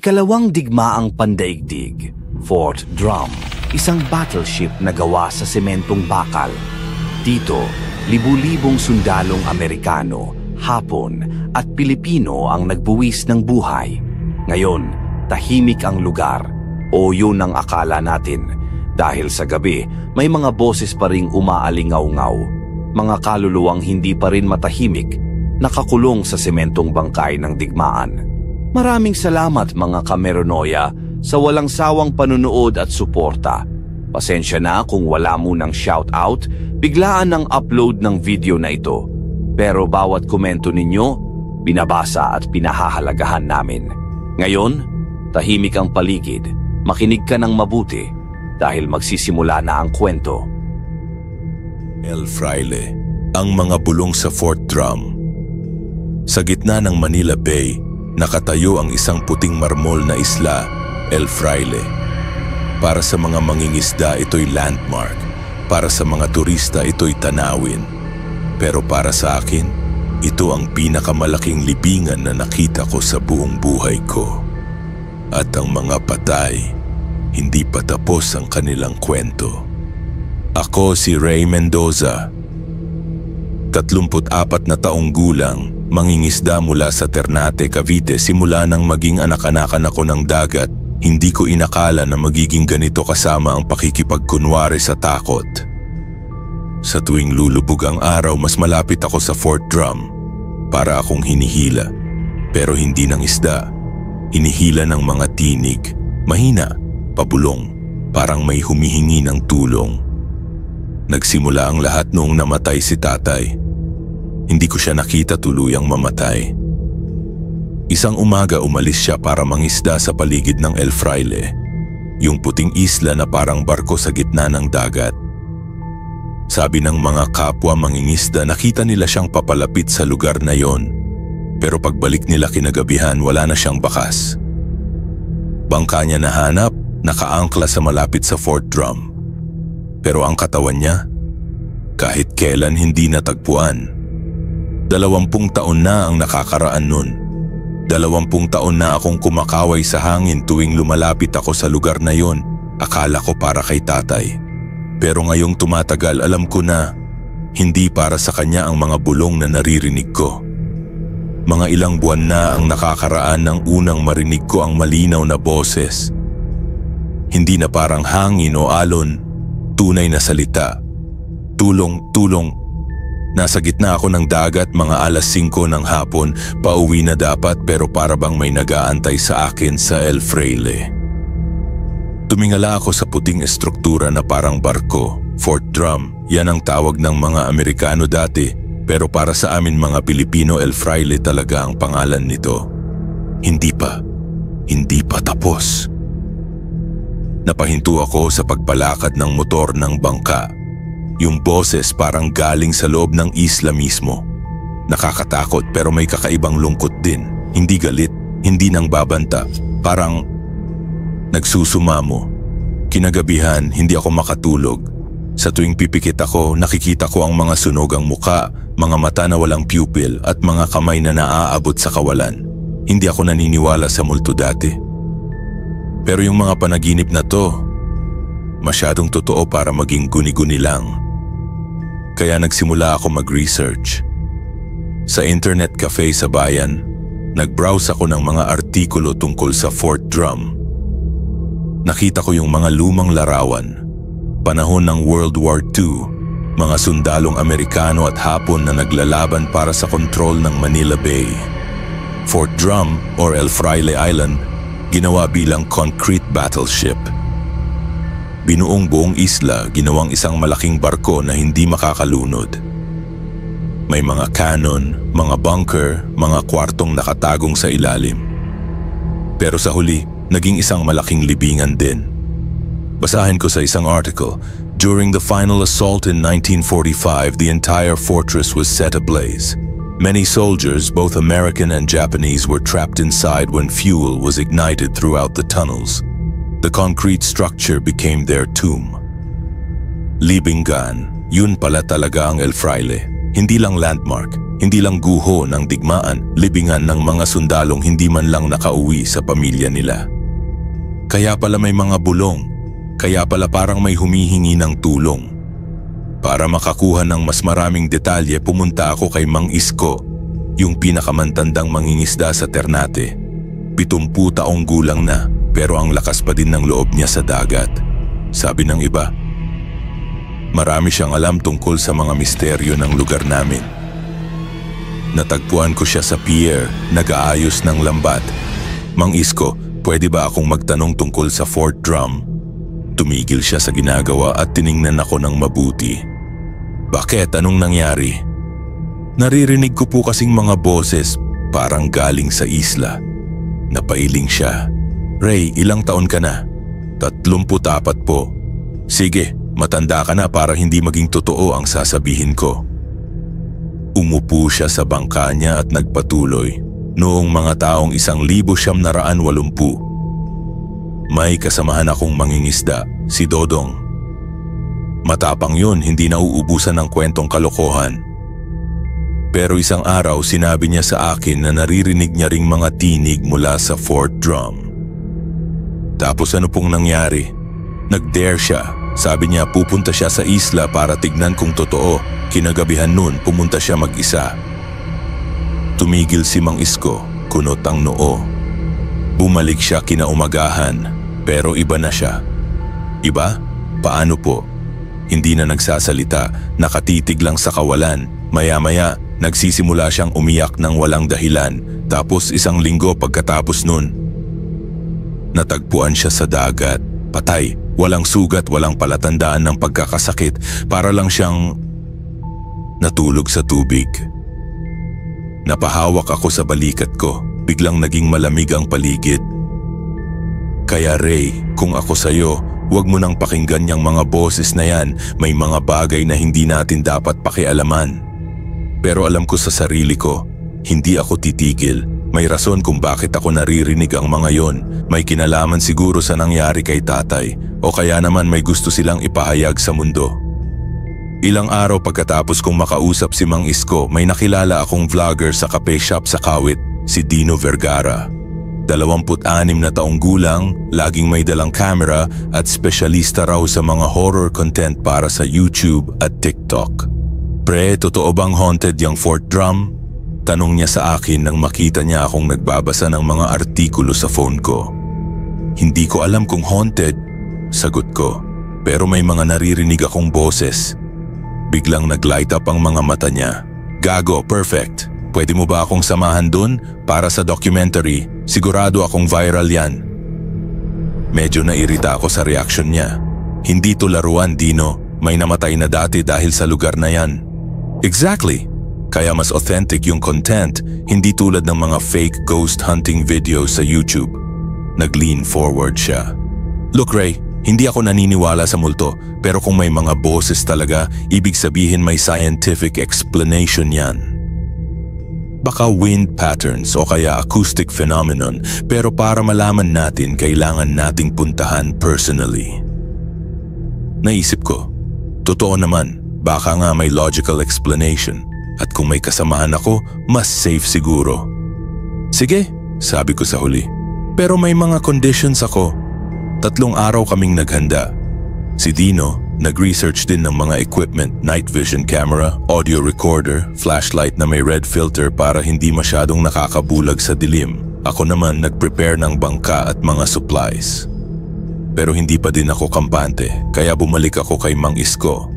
Ikalawang digmaang pandaigdig, Fort Drum, isang battleship na gawa sa sementong bakal. Dito, libu-libong sundalong Amerikano, Hapon at Pilipino ang nagbuwis ng buhay. Ngayon, tahimik ang lugar, o yun ang akala natin. Dahil sa gabi, may mga boses pa ring umaalingaw-ngaw. Mga kaluluwang hindi pa rin matahimik, nakakulong sa sementong bangkay ng digmaan. Maraming salamat mga kameronoya sa walang sawang panunood at suporta. Pasensya na kung wala munang shoutout, biglaan ang upload ng video na ito. Pero bawat komento ninyo, binabasa at pinahahalagahan namin. Ngayon, tahimik ang paligid, makinig ka ng mabuti dahil magsisimula na ang kwento. El Fraile, ang mga bulong sa Fort Drum. Sa gitna ng Manila Bay, nakatayo ang isang puting marmol na isla, El Fraile. Para sa mga mangingisda, ito'y landmark. Para sa mga turista, ito'y tanawin. Pero para sa akin, ito ang pinakamalaking libingan na nakita ko sa buong buhay ko. At ang mga patay, hindi pa tapos ang kanilang kwento. Ako si Ray Mendoza, 34 na taong gulang, mangingisda mula sa Ternate, Cavite. Simula nang maging anak-anakan ako ng dagat, hindi ko inakala na magiging ganito kasama ang pakikipagkunwari sa takot. Sa tuwing lulubog ang araw, mas malapit ako sa Fort Drum. Para akong hinihila, pero hindi ng isda. Hinihila ng mga tinig, mahina, pabulong, parang may humihingi ng tulong. Nagsimula ang lahat noong namatay si tatay. Hindi ko siya nakita tuluyang mamatay. Isang umaga umalis siya para mangisda sa paligid ng El Fraile, yung puting isla na parang barko sa gitna ng dagat. Sabi ng mga kapwa mangingisda, nakita nila siyang papalapit sa lugar na yon. Pero pagbalik nila kinagabihan, wala na siyang bakas. Bangka niya nahanap, nakaangkla sa malapit sa Fort Drum. Pero ang katawan niya, kahit kailan hindi natagpuan. 20 taon na ang nakakaraan nun. 20 taon na akong kumakaway sa hangin tuwing lumalapit ako sa lugar na yon. Akala ko para kay tatay. Pero ngayong tumatagal, alam ko na hindi para sa kanya ang mga bulong na naririnig ko. Mga ilang buwan na ang nakakaraan ng unang marinig ko ang malinaw na boses. Hindi na parang hangin o alon, tunay na salita. Tulong, tulong. Nasa gitna ako ng dagat, mga 5:00 ng hapon, pauwi na dapat pero para bang may nag-aantay sa akin sa El Fraile. Tumingala ako sa puting estruktura na parang barko, Fort Drum. Yan ang tawag ng mga Amerikano dati. Pero para sa amin mga Pilipino, El Fraile talaga ang pangalan nito. Hindi pa tapos. Napahinto ako sa pagbalakad ng motor ng bangka. Yung boses parang galing sa loob ng isla mismo. Nakakatakot pero may kakaibang lungkot din. Hindi galit, hindi nang babanta. Parang nagsusumamo. Kinagabihan, hindi ako makatulog. Sa tuwing pipikit ako, nakikita ko ang mga sunogang muka, mga mata na walang pupil at mga kamay na naaabot sa kawalan. Hindi ako naniniwala sa multo dati. Pero yung mga panaginip na to, masyadong totoo para maging guni-guni lang. Kaya nagsimula ako mag-research. Sa internet cafe sa bayan, nag-browse ako ng mga artikulo tungkol sa Fort Drum. Nakita ko yung mga lumang larawan, panahon ng World War II, mga sundalong Amerikano at Hapon na naglalaban para sa kontrol ng Manila Bay. Fort Drum or El Fraile Island, ginawa bilang concrete battleship. Binuong buong isla, ginawang isang malaking barko na hindi makakalunod. May mga cannon, mga bunker, mga kwartong nakatagong sa ilalim. Pero sa huli, naging isang malaking libingan din. Basahin ko sa isang article, during the final assault in 1945, the entire fortress was set ablaze. Many soldiers, both American and Japanese, were trapped inside when fuel was ignited throughout the tunnels. The concrete structure became their tomb. Libingan, yun pala talaga ang El Fraile. Hindi lang landmark, Hindi lang guho ng digmaan, libingan ng mga sundalong hindi man lang nakauwi sa pamilya nila. Kaya pala may mga bulong, kaya pala parang may humihingi ng tulong. Para makakuha ng mas maraming detalye, pumunta ako kay Mang Isko, yung pinakamantandang mangingisda sa Ternate. 70 taong gulang na, pero ang lakas pa din ng loob niya sa dagat. Sabi ng iba, marami siyang alam tungkol sa mga misteryo ng lugar namin. Natagpuan ko siya sa pier, nag-aayos ng lambat. Mang Isko, pwede ba akong magtanong tungkol sa Fort Drum? Tumigil siya sa ginagawa at tiningnan ako ng mabuti. Bakit? Anong nangyari? Naririnig ko po kasing mga boses parang galing sa isla. Napailing siya. Ray, ilang taon ka na? 34 po. Sige, matanda ka na para hindi maging totoo ang sasabihin ko. Umupo siya sa bangka niya at nagpatuloy. Noong mga taong 1980, may kasamahan akong mangingisda, si Dodong. Matapang yun, hindi nauubusan ng kwentong kalokohan. Pero isang araw sinabi niya sa akin na naririnig niya ring mga tinig mula sa Fort Drum. Tapos ano pong nangyari? Nag-dare siya. Sabi niya pupunta siya sa isla para tignan kung totoo. Kinagabihan nun, pumunta siya mag-isa. Tumigil si Mang Isko, kunot ang noo. Bumalik siya kinaumagahan, pero iba na siya. Iba? Paano po? Hindi na nagsasalita, nakatitig lang sa kawalan. Maya-maya, nagsisimula siyang umiyak ng walang dahilan. Tapos 1 linggo pagkatapos nun, natagpuan siya sa dagat. Patay, walang sugat, walang palatandaan ng pagkakasakit. Para lang siyang natulog sa tubig. Napahawak ako sa balikat ko. Biglang naging malamig ang paligid. Kaya Ray, kung ako sa'yo, huwag mo nang pakinggan yung mga boses na yan. May mga bagay na hindi natin dapat pakialaman. Pero alam ko sa sarili ko, hindi ako titigil. May rason kung bakit ako naririnig ang mga yon. May kinalaman siguro sa nangyari kay tatay, o kaya naman may gusto silang ipahayag sa mundo. Ilang araw pagkatapos kong makausap si Mang Isko, may nakilala akong vlogger sa cafe shop sa Kawit, si Dino Vergara. 26 na taong gulang, laging may dalang camera at spesyalista raw sa mga horror content para sa YouTube at TikTok. Pre, totoo bang haunted yung Fort Drum? Tanong niya sa akin nang makita niya akong nagbabasa ng mga artikulo sa phone ko. Hindi ko alam kung haunted, sagot ko, pero may mga naririnig akong boses. Biglang naglight up ang mga mata niya. Gago, perfect. Pwede mo ba akong samahan dun para sa documentary? Sigurado akong viral yan. Medyo nairita ako sa reaksyon niya. Hindi to laruan, Dino. May namatay na dati dahil sa lugar na yan. Exactly. Kaya mas authentic yung content, hindi tulad ng mga fake ghost hunting videos sa YouTube. Nag-lean forward siya. Look Ray, hindi ako naniniwala sa multo, pero kung may mga boses talaga, ibig sabihin may scientific explanation yan. Baka wind patterns o kaya acoustic phenomenon, pero para malaman natin, kailangan nating puntahan personally. Naisip ko, totoo naman, baka nga may logical explanation. At kung may kasamahan ako, mas safe siguro. Sige, sabi ko sa huli. Pero may mga conditions ako. 3 araw kaming naghanda. Si Dino, nag-research din ng mga equipment, night vision camera, audio recorder, flashlight na may red filter para hindi masyadong nakakabulag sa dilim. Ako naman nag-prepare ng bangka at mga supplies. Pero hindi pa din ako kampante, kaya bumalik ako kay Mang Isko.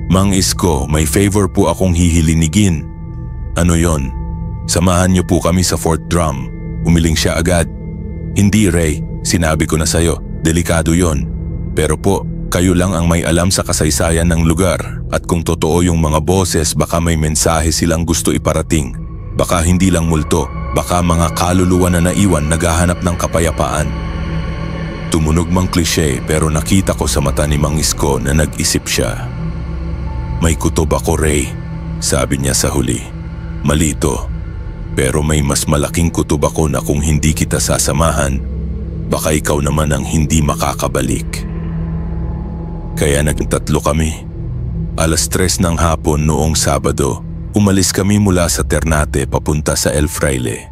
Mang Isko, may favor po akong hihilinigin. Ano yon? Samahan niyo po kami sa Fort Drum. Umiling siya agad. Hindi Ray, sinabi ko na sa'yo, delikado yon. Pero po, kayo lang ang may alam sa kasaysayan ng lugar. At kung totoo yung mga boses, baka may mensahe silang gusto iparating. Baka hindi lang multo, baka mga kaluluwa na naiwan naghahanap ng kapayapaan. Tumunog mang klise pero nakita ko sa mata ni Mang Isko na nag-isip siya. May kutob ako Ray, sabi niya sa huli. Mali ito, pero may mas malaking kutob ako na kung hindi kita sasamahan, baka ikaw naman ang hindi makakabalik. Kaya nagtatlo kami. 3:00 ng hapon noong Sabado, Umalis kami mula sa Ternate papunta sa El Fraile.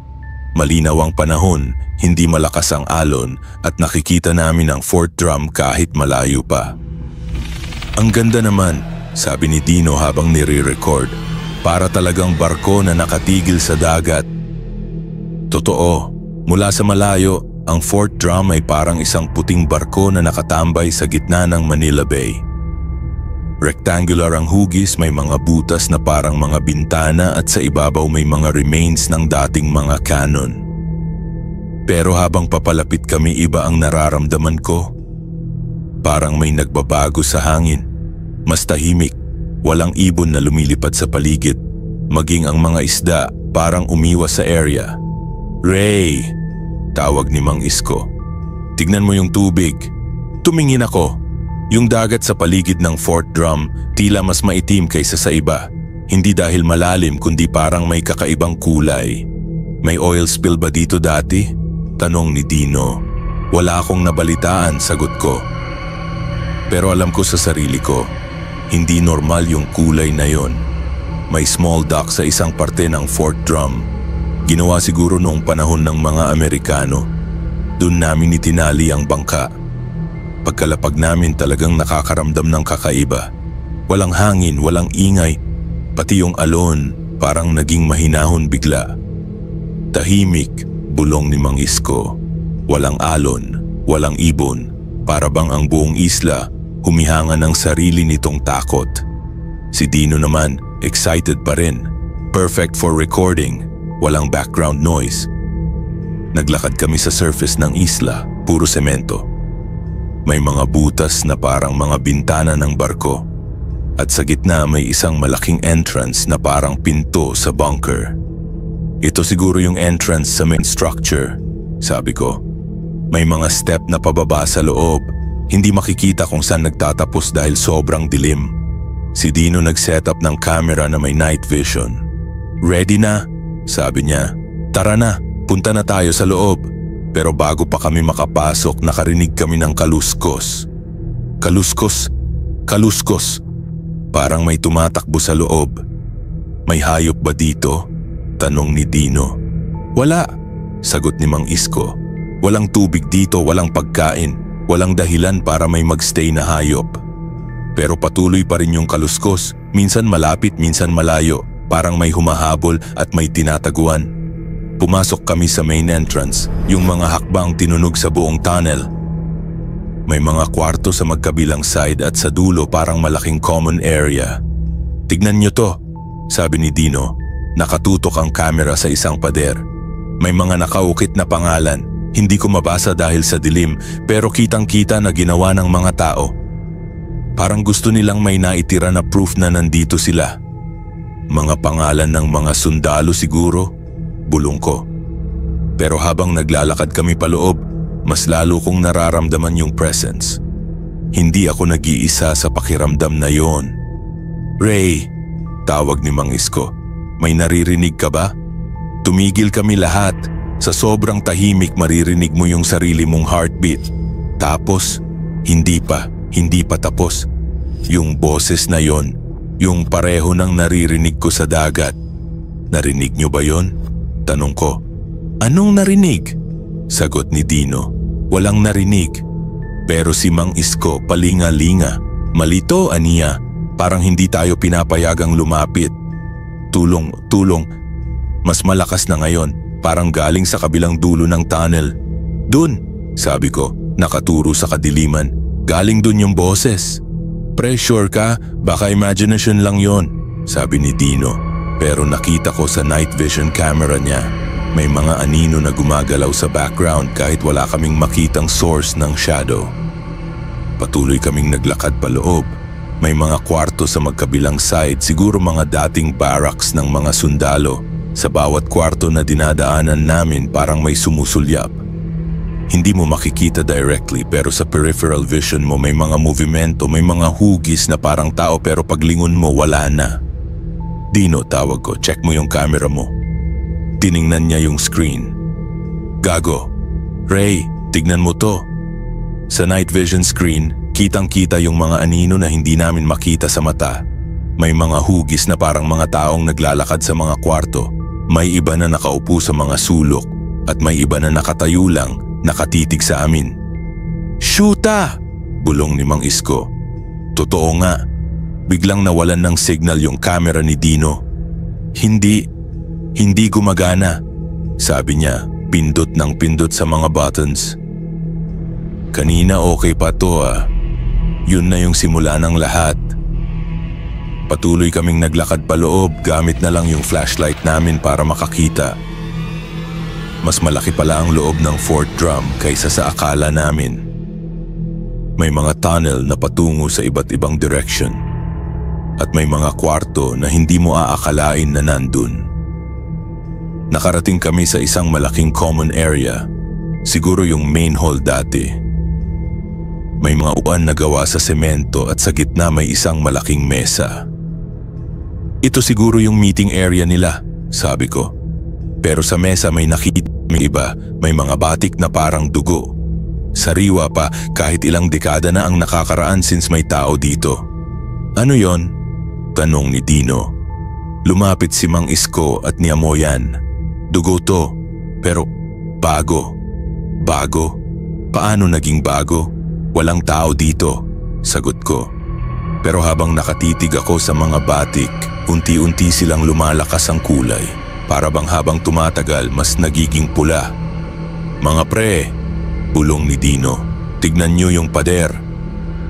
Malinaw ang panahon, hindi malakas ang alon at nakikita namin ang Fort Drum kahit malayo pa. Ang ganda naman, sabi ni Dino habang nire-record, para talagang barko na nakatigil sa dagat. Totoo, mula sa malayo, ang Fort Drum ay parang isang puting barko na nakatambay sa gitna ng Manila Bay. Rectangular ang hugis, may mga butas na parang mga bintana at sa ibabaw may mga remains ng dating mga cannon. Pero habang papalapit kami, iba ang nararamdaman ko. Parang may nagbabago sa hangin. Mas tahimik, walang ibon na lumilipad sa paligid. Maging ang mga isda parang umiwas sa area. "Ray!" tawag ni Mang Isko. "Tignan mo yung tubig." Tumingin ako. Yung dagat sa paligid ng Fort Drum tila mas maitim kaysa sa iba. Hindi dahil malalim kundi parang may kakaibang kulay. "May oil spill ba dito dati?" tanong ni Dino. "Wala akong nabalitaan," sagot ko. Pero alam ko sa sarili ko, hindi normal yung kulay na yon. May small dock sa isang parte ng Fort Drum. Ginawa siguro noong panahon ng mga Amerikano. Doon namin itinali ang bangka. Pagkalapag namin talagang nakakaramdam ng kakaiba. Walang hangin, walang ingay, pati yung alon parang naging mahinahon bigla. Tahimik, bulong ni Mang Isko. Walang alon, walang ibon, para bang ang buong isla humihanga ng sarili nitong takot. Si Dino naman, excited pa rin. Perfect for recording, walang background noise. Naglakad kami sa surface ng isla, puro semento. May mga butas na parang mga bintana ng barko. At sa gitna may isang malaking entrance na parang pinto sa bunker. "Ito siguro yung entrance sa main structure," sabi ko. May mga step na pababa sa loob. Hindi makikita kung saan nagtatapos dahil sobrang dilim. Si Dino nag-set up ng camera na may night vision. "Ready na?" sabi niya. "Tara na, punta na tayo sa loob." Pero bago pa kami makapasok, nakarinig kami ng kaluskos. Kaluskos, kaluskos. Parang may tumatakbo sa loob. "May hayop ba dito?" tanong ni Dino. "Wala," sagot ni Mang Isko. "Walang tubig dito, walang pagkain, walang dahilan para may magstay na hayop." Pero patuloy pa rin yung kaluskos, minsan malapit, minsan malayo, parang may humahabol at may tinataguan. Pumasok kami sa main entrance, yung mga hakbang tinunog sa buong tunnel. May mga kwarto sa magkabilang side at sa dulo parang malaking common area. "Tignan nyo to," sabi ni Dino. Nakatutok ang camera sa isang pader. May mga nakaukit na pangalan. Hindi ko mabasa dahil sa dilim, pero kitang-kita na ginawa ng mga tao. Parang gusto nilang may naitira na proof na nandito sila. "Mga pangalan ng mga sundalo siguro," bulong ko. Pero habang naglalakad kami paloob, mas lalo kong nararamdaman yung presence. Hindi ako nag-iisa sa pakiramdam na yon. "Ray!" tawag ni Mang Isko. "May naririnig ka ba?" Tumigil kami lahat. Sa sobrang tahimik, maririnig mo yung sarili mong heartbeat. Tapos, hindi pa tapos. Yung boses na yon, yung pareho ng naririnig ko sa dagat. "Narinig nyo ba yon?" tanong ko. "Anong narinig?" sagot ni Dino. "Walang narinig." Pero si Mang Isko palinga-linga. "Malito, aniya. Parang hindi tayo pinapayagang lumapit. Tulong, tulong. Mas malakas na ngayon. Parang galing sa kabilang dulo ng tunnel." "Dun," sabi ko, nakaturo sa kadiliman. "Galing dun yung boses." "Pressure ka? Baka imagination lang yon," sabi ni Dino. Pero nakita ko sa night vision camera niya, may mga anino na gumagalaw sa background kahit wala kaming makitang source ng shadow. Patuloy kaming naglakad paloob. May mga kwarto sa magkabilang side, siguro mga dating barracks ng mga sundalo. Sa bawat kwarto na dinadaanan namin parang may sumusulyap. Hindi mo makikita directly pero sa peripheral vision mo may mga movimento, may mga hugis na parang tao pero paglingon mo wala na. "Dino," tawag ko, "check mo yung camera mo." Tiningnan niya yung screen. "Gago. Ray, tignan mo to." Sa night vision screen, kitang-kita yung mga anino na hindi namin makita sa mata. May mga hugis na parang mga taong naglalakad sa mga kwarto. May iba na nakaupo sa mga sulok at may iba na nakatayo lang, nakatitig sa amin. "Shoota!" bulong ni Mang Isko. Totoo nga, biglang nawalan ng signal yung camera ni Dino. Hindi gumagana, sabi niya, pindot ng pindot sa mga buttons. "Kanina okay pa to ah. Yun na yung simula ng lahat." Patuloy kaming naglakad paloob gamit na lang yung flashlight namin para makakita. Mas malaki pala ang loob ng Fort Drum kaysa sa akala namin. May mga tunnel na patungo sa iba't ibang direction. At may mga kwarto na hindi mo aakalain na nandun. Nakarating kami sa isang malaking common area, siguro yung main hall dati. May mga upuan na gawa sa semento at sa gitna may isang malaking mesa. "Ito siguro yung meeting area nila," sabi ko. Pero sa mesa may nakita may iba, may mga batik na parang dugo. Sariwa pa kahit ilang dekada na ang nakakaraan since may tao dito. "Ano yon?" tanong ni Dino. Lumapit si Mang Isko at niamoyan. "Dugo to, pero bago." "Bago? Paano naging bago? Walang tao dito," sagot ko. Pero habang nakatitig ako sa mga batik, unti-unti silang lumalakas ang kulay. Para bang habang tumatagal, mas nagiging pula. "Mga pre," bulong ni Dino, "tignan nyo yung pader."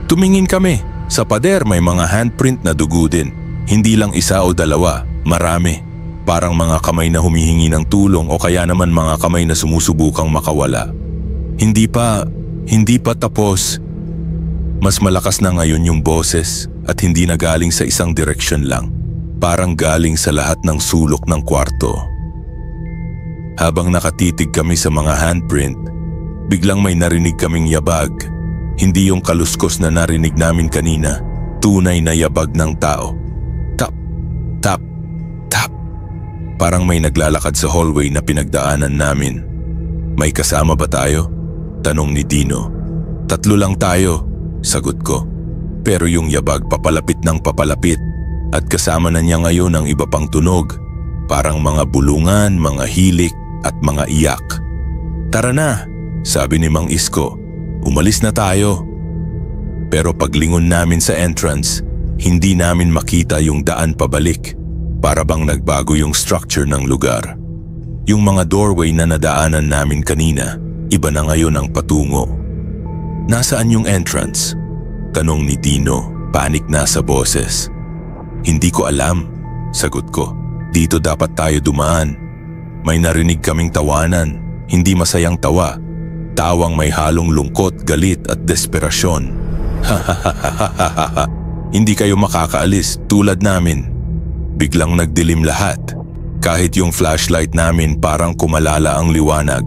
Tumingin kami. Sa pader may mga handprint na dugo din. Hindi lang isa o dalawa, marami. Parang mga kamay na humihingi ng tulong o kaya naman mga kamay na sumusubukang makawala. Hindi pa tapos. Mas malakas na ngayon yung boses at hindi na galing sa isang direksyon lang. Parang galing sa lahat ng sulok ng kwarto. Habang nakatitig kami sa mga handprint, biglang may narinig kaming yabag. Hindi yung kaluskos na narinig namin kanina, tunay na yabag ng tao. Tap, tap, tap. Parang may naglalakad sa hallway na pinagdaanan namin. "May kasama ba tayo?" tanong ni Dino. "Tatlo lang tayo," sagot ko. Pero yung yabag papalapit ng papalapit at kasama na niya ngayon ang iba pang tunog. Parang mga bulungan, mga hilik at mga iyak. "Tara na," sabi ni Mang Isko. "Umalis na tayo." Pero paglingon namin sa entrance, hindi namin makita yung daan pabalik. Para bang nagbago yung structure ng lugar. Yung mga doorway na nadaanan namin kanina, iba na ngayon ang patungo. "Nasaan yung entrance?" tanong ni Dino, panik na sa boses. "Hindi ko alam," sagot ko. "Dito dapat tayo dumaan." May narinig kaming tawanan, hindi masayang tawa. Tawang may halong lungkot, galit at desperasyon. "Ha. Hindi kayo makakaalis tulad namin." Biglang nagdilim lahat. Kahit yung flashlight namin parang kumalala ang liwanag.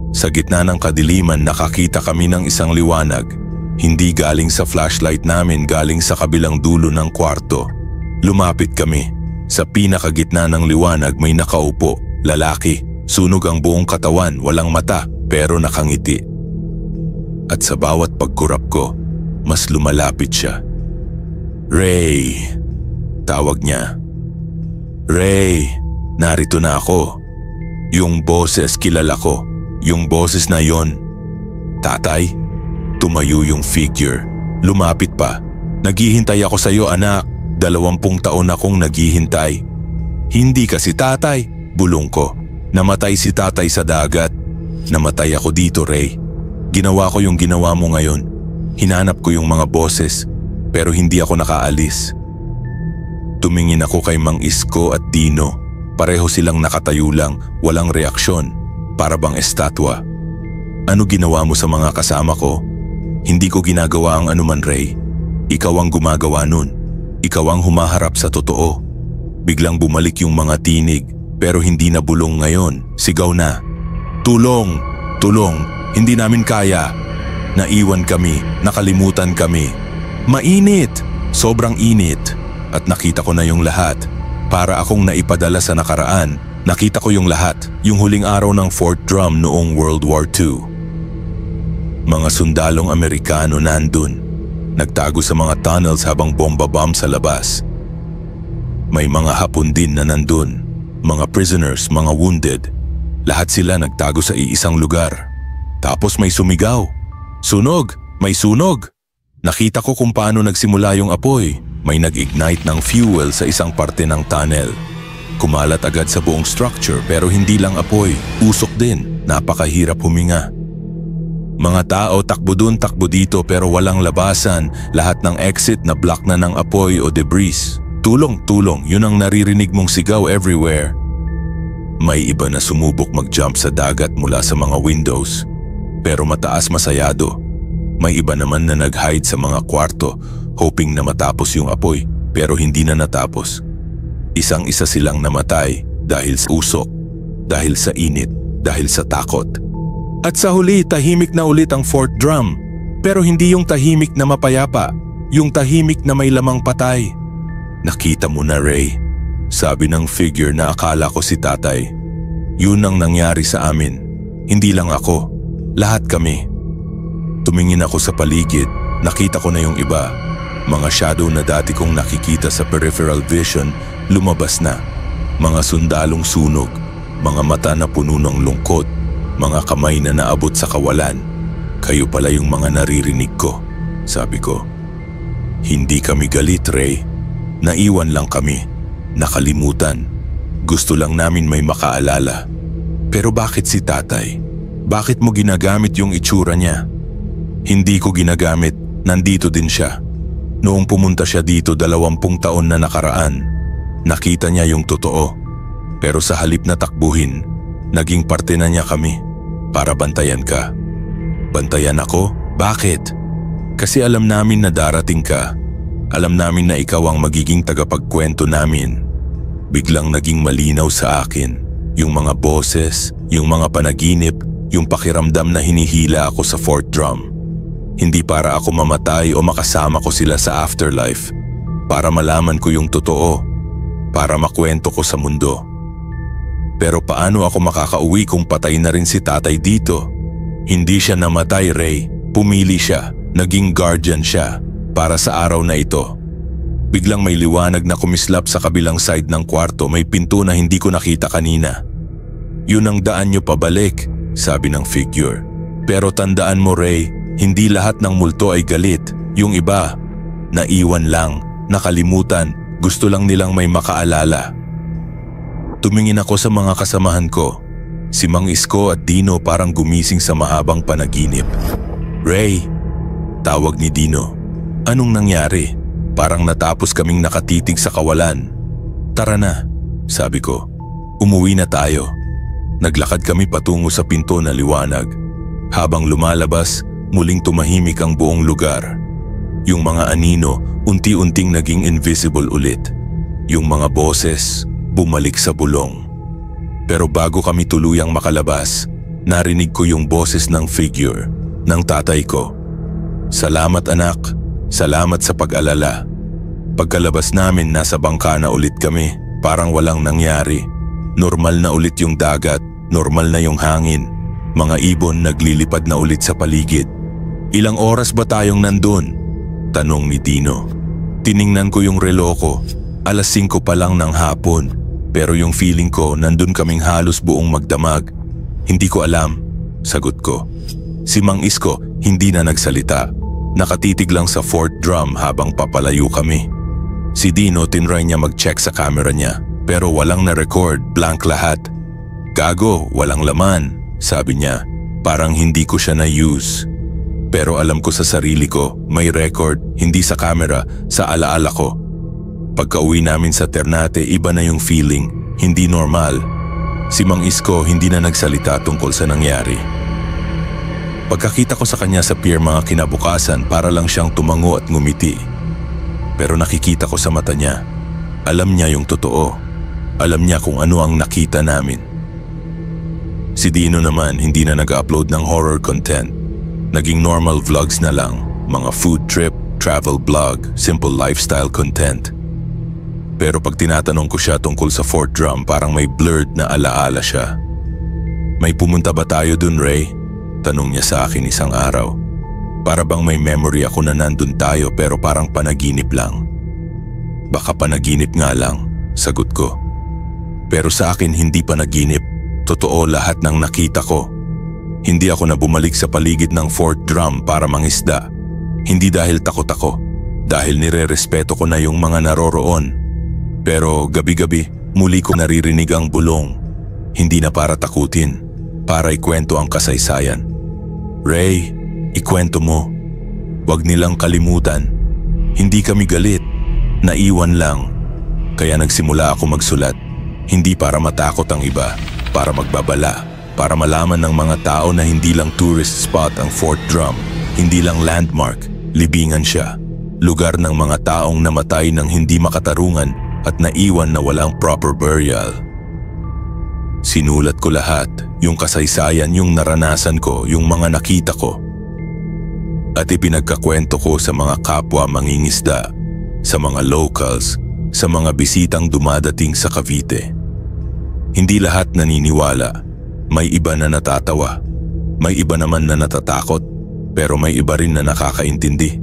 Sa gitna ng kadiliman nakakita kami ng isang liwanag. Hindi galing sa flashlight namin, galing sa kabilang dulo ng kwarto. Lumapit kami. Sa pinakagitna ng liwanag may nakaupo, lalaki. Sunog ang buong katawan, walang mata, pero nakangiti. At sa bawat pagkurap ko, mas lumalapit siya. "Ray," tawag niya. "Ray, narito na ako." Yung boses kilala ko. Yung boses na yon. "Tatay?" Tumayo yung figure. Lumapit pa. "Naghihintay ako sa iyo, anak. 20 taon akong naghihintay." "Hindi kasi tatay," bulong ko. "Namatay si tatay sa dagat." "Namatay ako dito, Ray. Ginawa ko yung ginawa mo ngayon. Hinanap ko yung mga boses, pero hindi ako nakaalis." Tumingin ako kay Mang Isko at Dino. Pareho silang nakatayo lang, walang reaksyon, para bang estatwa. "Ano ginawa mo sa mga kasama ko?" "Hindi ko ginagawa ang anuman, Ray. Ikaw ang gumagawa nun. Ikaw ang humaharap sa totoo." Biglang bumalik yung mga tinig, pero hindi na bulong ngayon. Sigaw na, "Tulong! Tulong! Hindi namin kaya!" Naiwan kami, nakalimutan kami. Mainit! Sobrang init. At nakita ko na yung lahat. Para akong naipadala sa nakaraan. Nakita ko yung lahat, yung huling araw ng Fort Drum noong World War II. Mga sundalong Amerikano nandun. Nagtago sa mga tunnels habang bomba-bomb sa labas. May mga Hapon din na nandun. Mga prisoners, mga wounded. Lahat sila nagtago sa iisang lugar. Tapos may sumigaw. Sunog! May sunog! Nakita ko kung paano nagsimula yung apoy. May nag-ignite ng fuel sa isang parte ng tunnel. Kumalat agad sa buong structure pero hindi lang apoy, usok din. Napakahirap huminga. Mga tao takbo dun, takbo dito pero walang labasan. Lahat ng exit na block na ng apoy o debris. Tulong, tulong, yun ang naririnig mong sigaw everywhere. May iba na sumubok mag-jump sa dagat mula sa mga windows. Pero mataas masayado. May iba naman na nag-hide sa mga kwarto, hoping na matapos yung apoy, pero hindi na natapos. Isang-isa silang namatay dahil sa usok, dahil sa init, dahil sa takot. At sa huli, tahimik na ulit ang fourth drum. Pero hindi yung tahimik na mapayapa, yung tahimik na may lamang patay. Nakita mo na, Ray, sabi ng figure na akala ko si tatay. Yun ang nangyari sa amin. Hindi lang ako, lahat kami. Tumingin ako sa paligid, nakita ko na yung iba. Mga shadow na dati kong nakikita sa peripheral vision, lumabas na. Mga sundalong sunog, mga mata na puno ng lungkot, mga kamay na naabot sa kawalan. Kayo pala yung mga naririnig ko, sabi ko. Hindi kami galit, Ray. Naiwan lang kami, nakalimutan. Gusto lang namin may makaalala. Pero bakit si tatay? Bakit mo ginagamit yung itsura niya? Hindi ko ginagamit, nandito din siya. Noong pumunta siya dito 20 taon na nakaraan, nakita niya yung totoo. Pero sa halip na takbuhin, naging parte na niya kami para bantayan ka. Bantayan ako? Bakit? Kasi alam namin na darating ka. Alam namin na ikaw ang magiging tagapagkwento namin. Biglang naging malinaw sa akin yung mga boses, yung mga panaginip, yung pakiramdam na hinihila ako sa fourth drum. Hindi para ako mamatay o makasama ko sila sa afterlife. Para malaman ko yung totoo. Para makwento ko sa mundo. Pero paano ako makakauwi kung patay na rin si tatay dito? Hindi siya namatay, Ray. Pumili siya. Naging guardian siya. Para sa araw na ito. Biglang may liwanag na kumislap sa kabilang side ng kwarto. May pinto na hindi ko nakita kanina. Yun ang daan nyo pabalik, sabi ng figure. Pero tandaan mo, Ray, hindi lahat ng multo ay galit. Yung iba, naiwan lang, nakalimutan, gusto lang nilang may makaalala. Tumingin ako sa mga kasamahan ko. Si Mang Isko at Dino parang gumising sa mahabang panaginip. Ray, tawag ni Dino. Anong nangyari? Parang natapos kaming nakatitig sa kawalan. Tara na, sabi ko. Umuwi na tayo. Naglakad kami patungo sa pinto na liwanag. Habang lumalabas, muling tumahimik ang buong lugar. Yung mga anino, unti-unting naging invisible ulit. Yung mga boses, bumalik sa bulong. Pero bago kami tuluyang makalabas, narinig ko yung boses ng figure, ng tatay ko. Salamat anak, salamat sa pag-alala. Pagkalabas namin, nasa bangka na ulit kami, parang walang nangyari. Normal na ulit yung dagat, normal na yung hangin. Mga ibon naglilipad na ulit sa paligid. Ilang oras ba tayong nandun? Tanong ni Dino. Tiningnan ko yung relo ko. 5:00 pa lang ng hapon. Pero yung feeling ko, nandun kaming halos buong magdamag. Hindi ko alam, sagot ko. Si Mang Isko hindi na nagsalita. Nakatitig lang sa fourth drum habang papalayo kami. Si Dino tinry niya mag-check sa camera niya. Pero walang na-record, blank lahat. Gago, walang laman, sabi niya. Parang hindi ko siya na-use. Pero alam ko sa sarili ko, may record, hindi sa camera, sa alaala ko. Pagka-uwi namin sa Ternate, iba na yung feeling, hindi normal. Si Mang Isko hindi na nagsalita tungkol sa nangyari. Pagkakita ko sa kanya sa pier mga kinabukasan, para lang siyang tumango at ngumiti. Pero nakikita ko sa mata niya, alam niya yung totoo. Alam niya kung ano ang nakita namin. Si Dino naman hindi na nag-upload ng horror content. Naging normal vlogs na lang, mga food trip, travel vlog, simple lifestyle content. Pero pag tinatanong ko siya tungkol sa fourth drum, parang may blurred na alaala siya. May pumunta ba tayo dun, Ray? Tanong niya sa akin isang araw. Para bang may memory ako na nandun tayo pero parang panaginip lang. Baka panaginip nga lang, sagot ko. Pero sa akin hindi pa naginip. Totoo lahat ng nakita ko. Hindi ako na bumalik sa paligid ng Fort Drum para mangisda. Hindi dahil takot ako, dahil nire-respeto ko na yung mga naroroon. Pero gabi-gabi, muli ko naririnig ang bulong. Hindi na para takutin, para ikwento ang kasaysayan. Ray, ikwento mo. Huwag nilang kalimutan. Hindi kami galit, naiwan lang. Kaya nagsimula ako magsulat. Hindi para matakot ang iba, para magbabala, para malaman ng mga tao na hindi lang tourist spot ang Fort Drum, hindi lang landmark, libingan siya. Lugar ng mga taong namatay ng hindi makatarungan at naiwan na walang proper burial. Sinulat ko lahat, yung kasaysayan, yung naranasan ko, yung mga nakita ko. At ipinagkakwento ko sa mga kapwa mangingisda, sa mga locals, sa mga bisitang dumadating sa Cavite. Hindi lahat naniniwala. May iba na natatawa. May iba naman na natatakot. Pero may iba rin na nakakaintindi.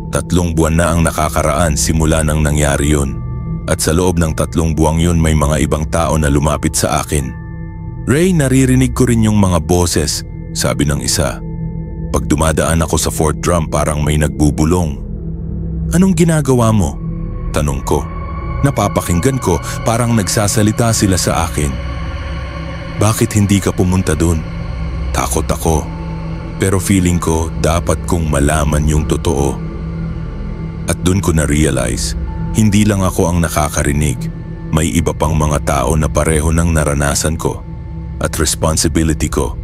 3 buwan na ang nakakaraan simula nang nangyari yun. At sa loob ng 3 buwang yun may mga ibang tao na lumapit sa akin. Ray, naririnig ko rin yung mga boses, sabi ng isa. Pag dumadaan ako sa Fort Drum parang may nagbubulong. Anong ginagawa mo? Tanong ko. Napapakinggan ko parang nagsasalita sila sa akin. Bakit hindi ka pumunta dun? Takot ako. Pero feeling ko dapat kong malaman yung totoo. At dun ko na-realize, hindi lang ako ang nakakarinig. May iba pang mga tao na pareho ng naranasan ko. At responsibility ko,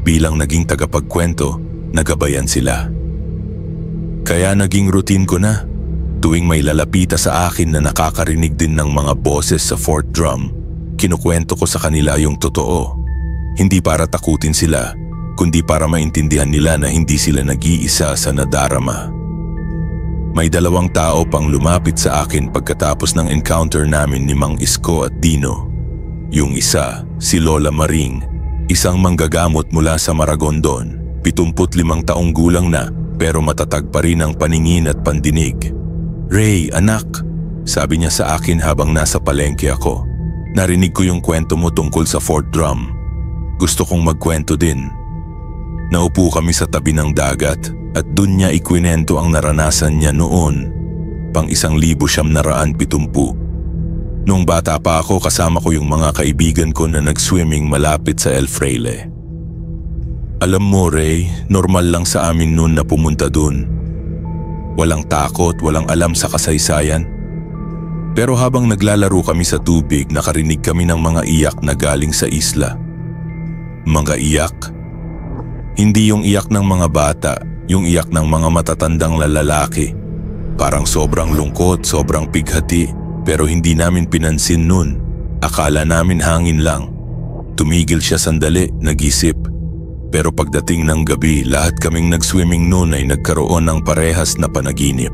bilang naging tagapagkwento, nagabayan sila. Kaya naging routine ko na. Tuwing may lalapita sa akin na nakakarinig din ng mga boses sa Fort Drum, kinukwento ko sa kanila yung totoo. Hindi para takutin sila, kundi para maintindihan nila na hindi sila nag-iisa sa nadarama. May 2 tao pang lumapit sa akin pagkatapos ng encounter namin ni Mang Isko at Dino. Yung isa, si Lola Maring, isang manggagamot mula sa Maragondon, 75 taong gulang na pero matatag pa rin ang paningin at pandinig. Ray, anak, sabi niya sa akin habang nasa palengke ako. Narinig ko yung kwento mo tungkol sa Fort Drum. Gusto kong magkwento din. Naupo kami sa tabi ng dagat at dun niya ikwinento ang naranasan niya noon, pang 1970. Nung bata pa ako kasama ko yung mga kaibigan ko na nag-swimming malapit sa El Fraile. Alam mo Ray, normal lang sa amin noon na pumunta dun. Walang takot, walang alam sa kasaysayan. Pero habang naglalaro kami sa tubig, nakarinig kami ng mga iyak na galing sa isla. Mga iyak? Hindi yung iyak ng mga bata, yung iyak ng mga matatandang lalaki. Parang sobrang lungkot, sobrang pighati, pero hindi namin pinansin nun. Akala namin hangin lang. Tumigil siya sandali, nag-isip. Pero pagdating ng gabi, lahat kaming nag-swimming noon ay nagkaroon ng parehas na panaginip.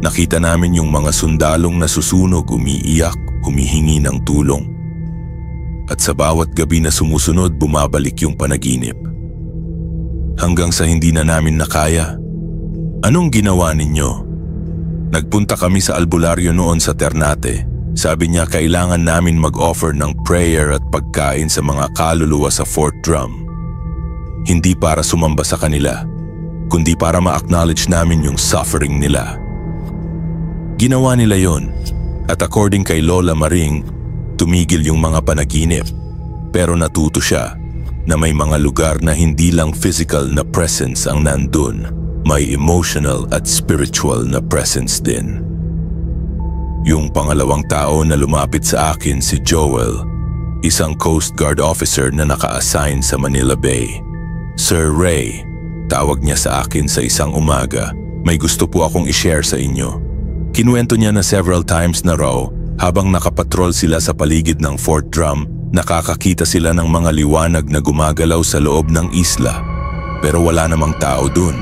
Nakita namin yung mga sundalong nasusunog, umiiyak, humihingi ng tulong. At sa bawat gabi na sumusunod, bumabalik yung panaginip. Hanggang sa hindi na namin nakaya. Anong ginawa ninyo? Nagpunta kami sa albularyo noon sa Ternate. Sabi niya kailangan namin mag-offer ng prayer at pagkain sa mga kaluluwa sa Fort Drum. Hindi para sumamba sa kanila, kundi para ma-acknowledge namin yung suffering nila. Ginawa nila yon, at according kay Lola Maring, tumigil yung mga panaginip. Pero natuto siya na may mga lugar na hindi lang physical na presence ang nandun, may emotional at spiritual na presence din. Yung pangalawang tao na lumapit sa akin si Joel, isang Coast Guard officer na naka-assign sa Manila Bay. Sir Ray, tawag niya sa akin sa isang umaga, may gusto po akong i-share sa inyo. Kinuwento niya na several times na raw, habang nakapatrol sila sa paligid ng Fort Drum, nakakakita sila ng mga liwanag na gumagalaw sa loob ng isla. Pero wala namang tao dun.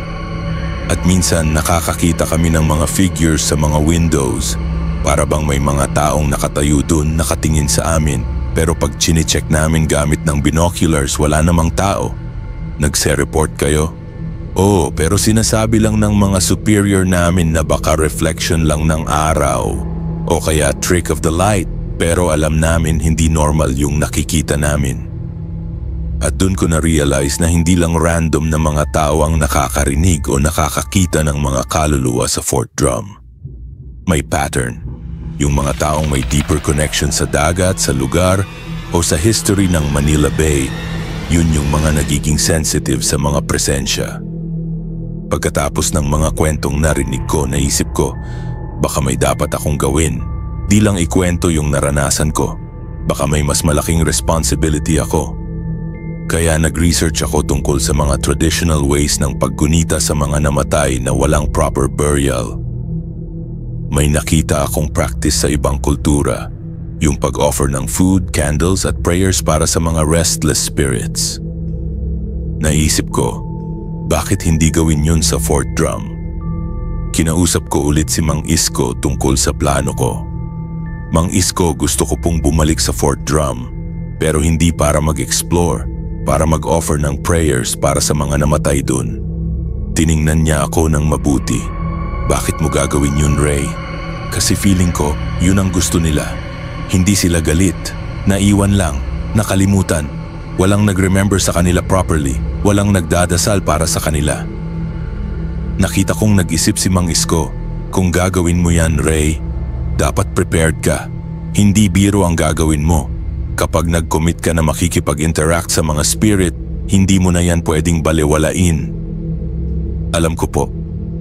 At minsan nakakakita kami ng mga figures sa mga windows, para bang may mga taong nakatayo dun nakatingin sa amin. Pero pag chine-check namin gamit ng binoculars, wala namang tao. Nagse-report kayo? Oo, pero sinasabi lang ng mga superior namin na baka reflection lang ng araw. O kaya trick of the light, pero alam namin hindi normal yung nakikita namin. At dun ko na-realize na hindi lang random na mga tao ang nakakarinig o nakakakita ng mga kaluluwa sa Fort Drum. May pattern. Yung mga taong may deeper connection sa dagat, sa lugar, o sa history ng Manila Bay, yun yung mga nagiging sensitive sa mga presensya. Pagkatapos ng mga kwentong narinig ko, naisip ko, baka may dapat akong gawin. Di lang ikwento yung naranasan ko. Baka may mas malaking responsibility ako. Kaya nag-research ako tungkol sa mga traditional ways ng paggunita sa mga namatay na walang proper burial. May nakita akong practice sa ibang kultura, yung pag-offer ng food, candles at prayers para sa mga restless spirits. Naisip ko, bakit hindi gawin yun sa Fort Drum? Kinausap ko ulit si Mang Isko tungkol sa plano ko. Mang Isko, gusto ko pong bumalik sa Fort Drum, pero hindi para mag-explore, para mag-offer ng prayers para sa mga namatay dun. Tiningnan niya ako ng mabuti. Bakit mo gagawin yun, Ray? Kasi feeling ko, yun ang gusto nila. Hindi sila galit, naiwan lang, nakalimutan. Walang nag-remember sa kanila properly, walang nagdadasal para sa kanila. Nakita kong nag-isip si Mang Isko, kung gagawin mo yan, Ray, dapat prepared ka. Hindi biro ang gagawin mo. Kapag nag-commit ka na makikipag-interact sa mga spirit, hindi mo na yan pwedeng balewalain. Alam ko po,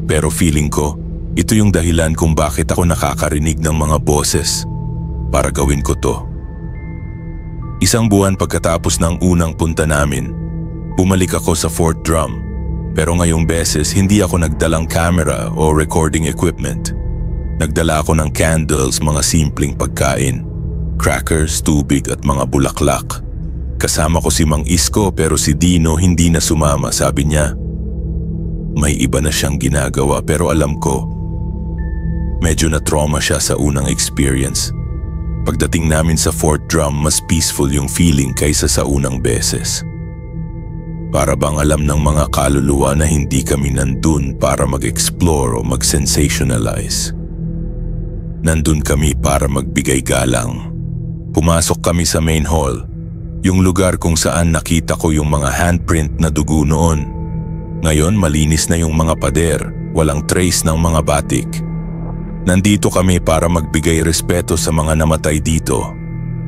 pero feeling ko, ito yung dahilan kung bakit ako nakakarinig ng mga boses para gawin ko to. Isang buwan pagkatapos ng unang punta namin, bumalik ako sa Fort Drum. Pero ngayong beses, hindi ako nagdalang camera o recording equipment. Nagdala ako ng candles, mga simpleng pagkain, crackers, tubig at mga bulaklak. Kasama ko si Mang Isko pero si Dino hindi na sumama. Sabi niya, may iba na siyang ginagawa pero alam ko, medyo na-trauma siya sa unang experience. Pagdating namin sa Fort Drum, mas peaceful yung feeling kaysa sa unang beses. Para bang alam ng mga kaluluwa na hindi kami nandun para mag-explore o mag-sensationalize. Nandun kami para magbigay galang. Pumasok kami sa main hall, yung lugar kung saan nakita ko yung mga handprint na dugo noon. Ngayon malinis na yung mga pader, walang trace ng mga batik. Nandito kami para magbigay respeto sa mga namatay dito.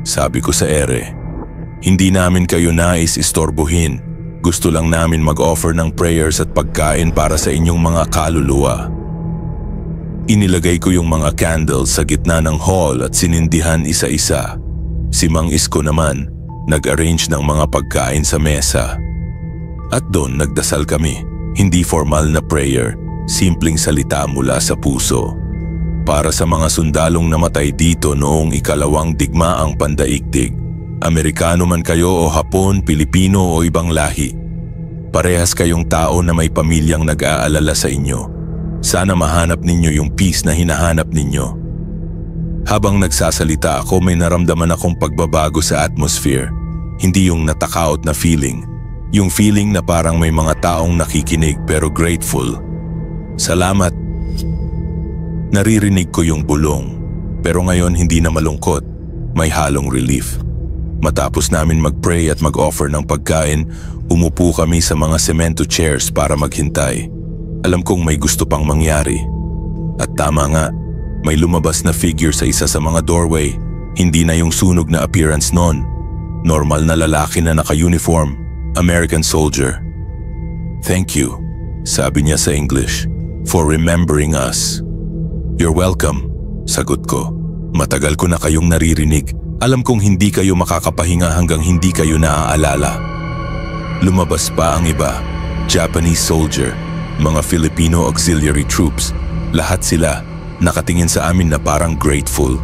Sabi ko sa ere, hindi namin kayo nais istorbohin. Gusto lang namin mag-offer ng prayers at pagkain para sa inyong mga kaluluwa. Inilagay ko yung mga candles sa gitna ng hall at sinindihan isa-isa. Si Mang Isko naman, nag-arrange ng mga pagkain sa mesa. At doon nagdasal kami, hindi formal na prayer, simpleng salita mula sa puso. Para sa mga sundalong namatay dito noong ikalawang digmaang pandaigdig, Amerikano man kayo o Hapon, Pilipino o ibang lahi, parehas kayong tao na may pamilyang nag-aalala sa inyo. Sana mahanap ninyo yung peace na hinahanap ninyo. Habang nagsasalita ako, may naramdaman akong pagbabago sa atmosphere. Hindi yung natakaot na feeling. Yung feeling na parang may mga taong nakikinig pero grateful. Salamat. Naririnig ko yung bulong. Pero ngayon hindi na malungkot. May halong relief. Matapos namin mag-pray at mag-offer ng pagkain, umupo kami sa mga semento chairs para maghintay. Alam kong may gusto pang mangyari. At tama nga, may lumabas na figure sa isa sa mga doorway. Hindi na yung sunog na appearance noon. Normal na lalaki na naka-uniform, American soldier. Thank you, sabi niya sa English, for remembering us. You're welcome, sagot ko. Matagal ko na kayong naririnig. Alam kong hindi kayo makakapahinga hanggang hindi kayo naaalala. Lumabas pa ang iba, Japanese soldier, mga Filipino auxiliary troops, lahat sila nakatingin sa amin na parang grateful.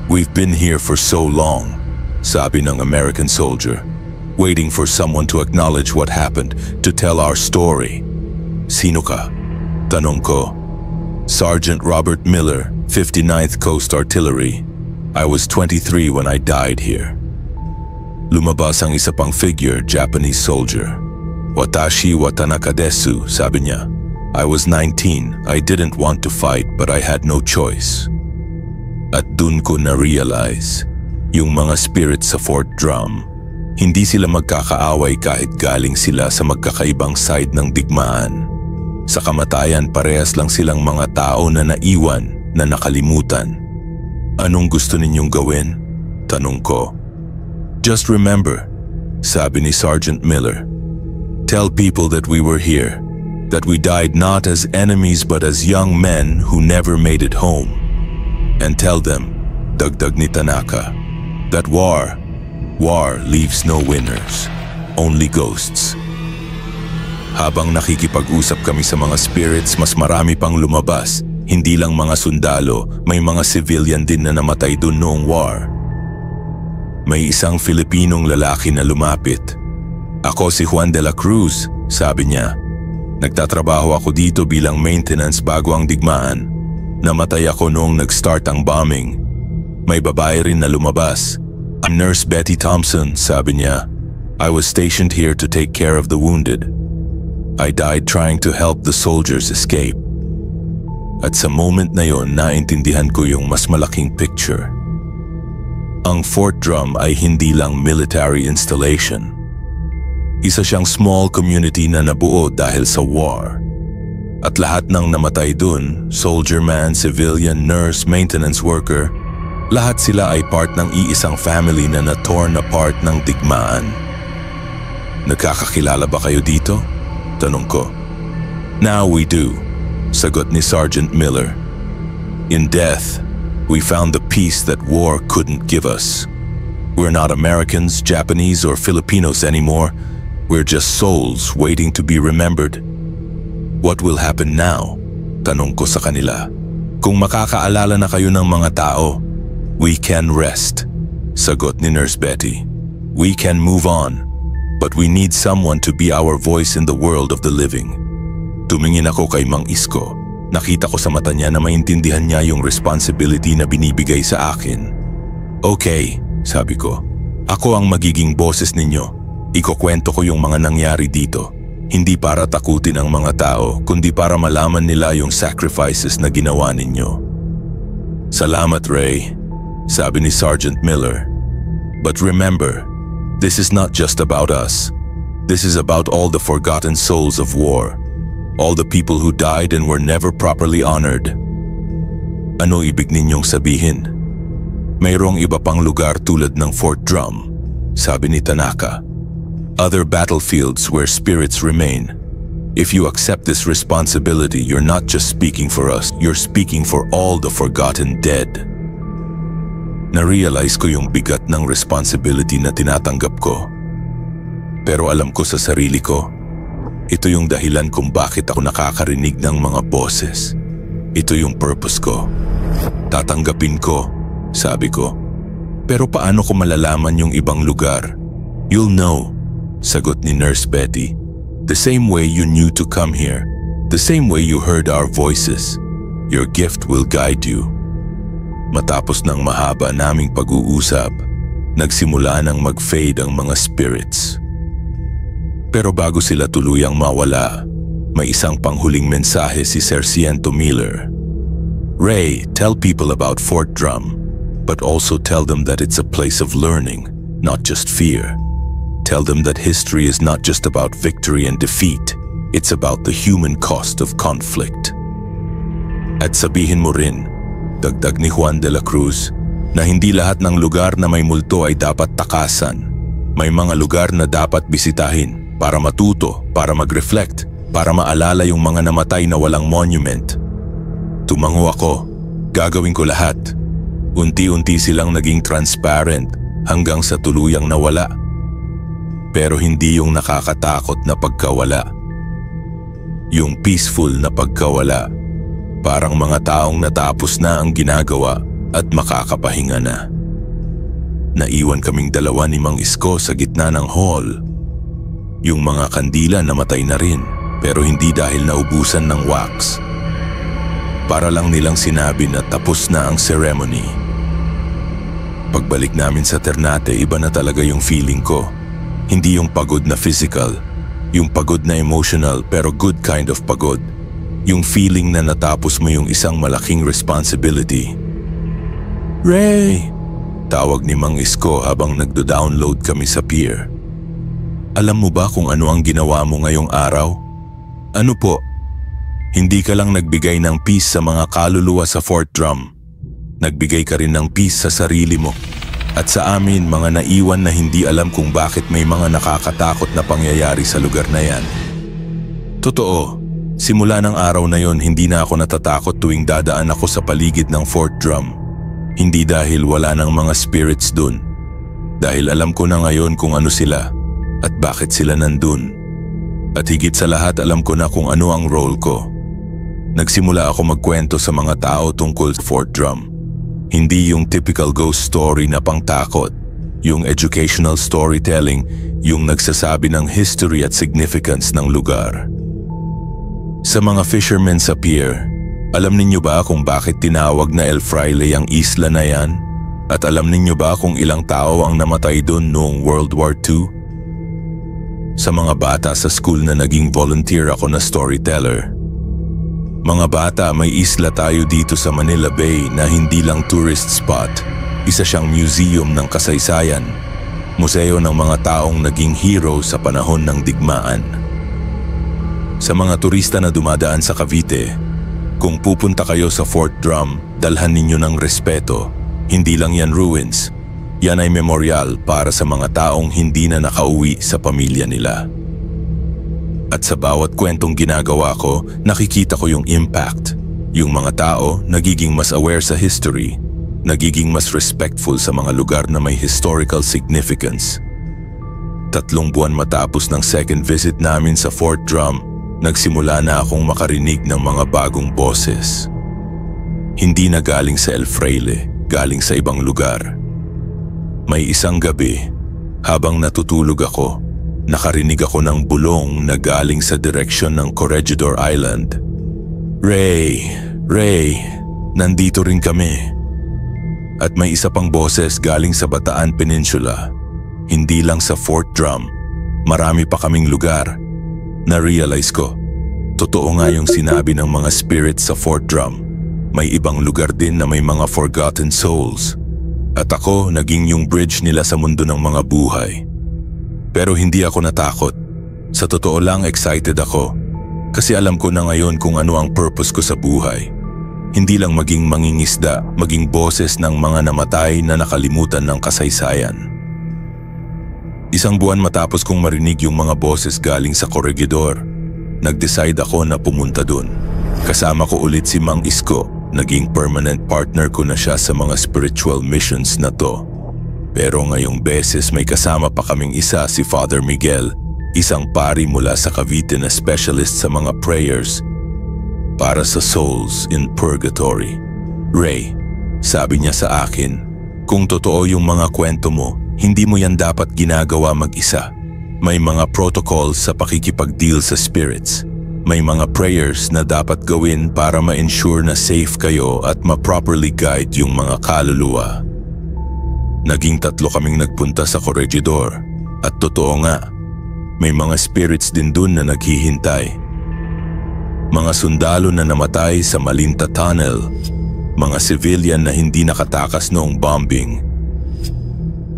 We've been here for so long, sabi ng American soldier, waiting for someone to acknowledge what happened, to tell our story. Sino ka? Tanong ko. Sergeant Robert Miller, 59th Coast Artillery. I was 23 when I died here. Lumabas ang isa pang figure, Japanese soldier. Watashi wa Tanaka desu, sabi niya. I was 19. I didn't want to fight, but I had no choice. At dun ko na-realize, yung mga spirits sa Fort Drum, hindi sila magkakaaway kahit galing sila sa magkakaibang side ng digmaan. Sa kamatayan, parehas lang silang mga tao na naiwan, na nakalimutan. Anong gusto ninyong gawin? Tanong ko. Just remember, sabi ni Sergeant Miller, tell people that we were here, that we died not as enemies but as young men who never made it home. And tell them, dagdag ni Tanaka, that war leaves no winners, only ghosts. Habang nakikipag-usap kami sa mga spirits, mas marami pang lumabas. Hindi lang mga sundalo, may mga civilian din na namatay dun noong war. May isang Filipinong lalaki na lumapit. Ako si Juan de la Cruz, sabi niya. Nagtatrabaho ako dito bilang maintenance bago ang digmaan. Namatay ako noong nag-start ang bombing. May babae rin na lumabas. I'm Nurse Betty Thompson, sabi niya. I was stationed here to take care of the wounded. I died trying to help the soldiers escape. At sa moment na yon, naintindihan ko yung mas malaking picture. Ang Fort Drum ay hindi lang military installation. Isa siyang small community na nabuo dahil sa war. At lahat ng namatay dun, soldier man, civilian, nurse, maintenance worker, lahat sila ay part ng iisang family na na-torn apart ng digmaan. Nagkakakilala ba kayo dito? Tanong ko. Now we do. Sagot ni Sergeant Miller. In death, we found the peace that war couldn't give us. We're not Americans, Japanese, or Filipinos anymore. We're just souls waiting to be remembered. What will happen now? Tanong ko sa kanila. Kung makakaalala na kayo ng mga tao, we can rest. Sagot ni Nurse Betty. We can move on, but we need someone to be our voice in the world of the living. Tumingin ako kay Mang Isko. Nakita ko sa mata niya na maintindihan niya yung responsibility na binibigay sa akin. Okay, sabi ko. Ako ang magiging boses ninyo. Ikukwento ko yung mga nangyari dito. Hindi para takutin ang mga tao, kundi para malaman nila yung sacrifices na ginawa ninyo. Salamat, Ray, sabi ni Sergeant Miller. But remember, this is not just about us. This is about all the forgotten souls of war. All the people who died and were never properly honored. Ano ibig ninyong sabihin? Mayroong iba pang lugar tulad ng Fort Drum, sabi ni Tanaka. Other battlefields where spirits remain. If you accept this responsibility, you're not just speaking for us, you're speaking for all the forgotten dead. Na-realize ko yung bigat ng responsibility na tinatanggap ko. Pero alam ko sa sarili ko, ito yung dahilan kung bakit ako nakakarinig ng mga boses. Ito yung purpose ko. Tatanggapin ko, sabi ko. Pero paano ko malalaman yung ibang lugar? You'll know, sagot ni Nurse Betty. The same way you knew to come here. The same way you heard our voices. Your gift will guide you. Matapos ng mahaba naming pag-uusap, nagsimula nang mag-fade ang mga spirits. Pero bago sila tuluyang mawala, may isang panghuling mensahe si Sergeant Miller. Ray, tell people about Fort Drum, but also tell them that it's a place of learning, not just fear. Tell them that history is not just about victory and defeat, it's about the human cost of conflict. At sabihin mo rin, dagdag ni Juan de la Cruz, na hindi lahat ng lugar na may multo ay dapat takasan. May mga lugar na dapat bisitahin para matuto, para mag-reflect, para maalala yung mga namatay na walang monument. Tumango ako, gagawin ko lahat. Unti-unti silang naging transparent hanggang sa tuluyang nawala. Pero hindi yung nakakatakot na pagkawala. Yung peaceful na pagkawala. Parang mga taong natapos na ang ginagawa at makakapahinga na. Naiwan kaming dalawa ni Mang Isko sa gitna ng hall. Yung mga kandila namatay na rin, pero hindi dahil naubusan ng wax. Para lang nilang sinabi na tapos na ang ceremony. Pagbalik namin sa Ternate, iba na talaga yung feeling ko. Hindi yung pagod na physical, yung pagod na emotional pero good kind of pagod. Yung feeling na natapos mo yung isang malaking responsibility. Ray! Tawag ni Mang Isko habang nagdo-download kami sa pier. Alam mo ba kung ano ang ginawa mo ngayong araw? Ano po? Hindi ka lang nagbigay ng peace sa mga kaluluwa sa Fort Drum. Nagbigay ka rin ng peace sa sarili mo. At sa amin, mga naiwan na hindi alam kung bakit may mga nakakatakot na pangyayari sa lugar na yan. Totoo, simula ng araw na yon hindi na ako natatakot tuwing dadaan ako sa paligid ng Fort Drum. Hindi dahil wala ng mga spirits dun. Dahil alam ko na ngayon kung ano sila at bakit sila nandun. At higit sa lahat alam ko na kung ano ang role ko. Nagsimula ako magkwento sa mga tao tungkol sa Fort Drum. Hindi yung typical ghost story na pangtakot. Yung educational storytelling, yung nagsasabi ng history at significance ng lugar. Sa mga fishermen sa pier, alam ninyo ba kung bakit tinawag na El Fraile ang isla na yan? At alam ninyo ba kung ilang tao ang namatay doon noong World War II? Sa mga bata sa school na naging volunteer ako na storyteller. Mga bata, may isla tayo dito sa Manila Bay na hindi lang tourist spot. Isa siyang museum ng kasaysayan. Museo ng mga taong naging hero sa panahon ng digmaan. Sa mga turista na dumadaan sa Cavite, kung pupunta kayo sa Fort Drum, dalhan ninyo ng respeto. Hindi lang yan ruins. Yan ay memorial para sa mga taong hindi na nakauwi sa pamilya nila. At sa bawat kwentong ginagawa ko, nakikita ko yung impact. Yung mga tao nagiging mas aware sa history, nagiging mas respectful sa mga lugar na may historical significance. 3 buwan matapos ng second visit namin sa Fort Drum, nagsimula na akong makarinig ng mga bagong boses. Hindi na galing sa El Fraile, galing sa ibang lugar. May isang gabi, habang natutulog ako, nakarinig ako ng bulong na galing sa direksyon ng Corregidor Island. Ray, nandito rin kami. At may isa pang boses galing sa Bataan Peninsula. Hindi lang sa Fort Drum, marami pa kaming lugar. Na-realize ko, totoo nga yung sinabi ng mga spirits sa Fort Drum. May ibang lugar din na may mga forgotten souls. At ako naging yung bridge nila sa mundo ng mga buhay. Pero hindi ako natakot. Sa totoo lang excited ako. Kasi alam ko na ngayon kung ano ang purpose ko sa buhay. Hindi lang maging mangingisda, maging boses ng mga namatay na nakalimutan ng kasaysayan. 1 buwan matapos kong marinig yung mga boses galing sa Corregidor, nag-decide ako na pumunta dun. Kasama ko ulit si Mang Isko, naging permanent partner ko na siya sa mga spiritual missions na to. Pero ngayong beses may kasama pa kaming isa, si Father Miguel, isang pari mula sa Cavite na specialist sa mga prayers para sa souls in purgatory. Ray, sabi niya sa akin, kung totoo yung mga kwento mo, hindi mo yan dapat ginagawa mag-isa. May mga protocols sa pakikipag-deal sa spirits. May mga prayers na dapat gawin para ma-ensure na safe kayo at ma-properly guide yung mga kaluluwa. Naging 3 kaming nagpunta sa Corregidor. At totoo nga, may mga spirits din dun na naghihintay. Mga sundalo na namatay sa Malinta Tunnel. Mga civilian na hindi nakatakas noong bombing.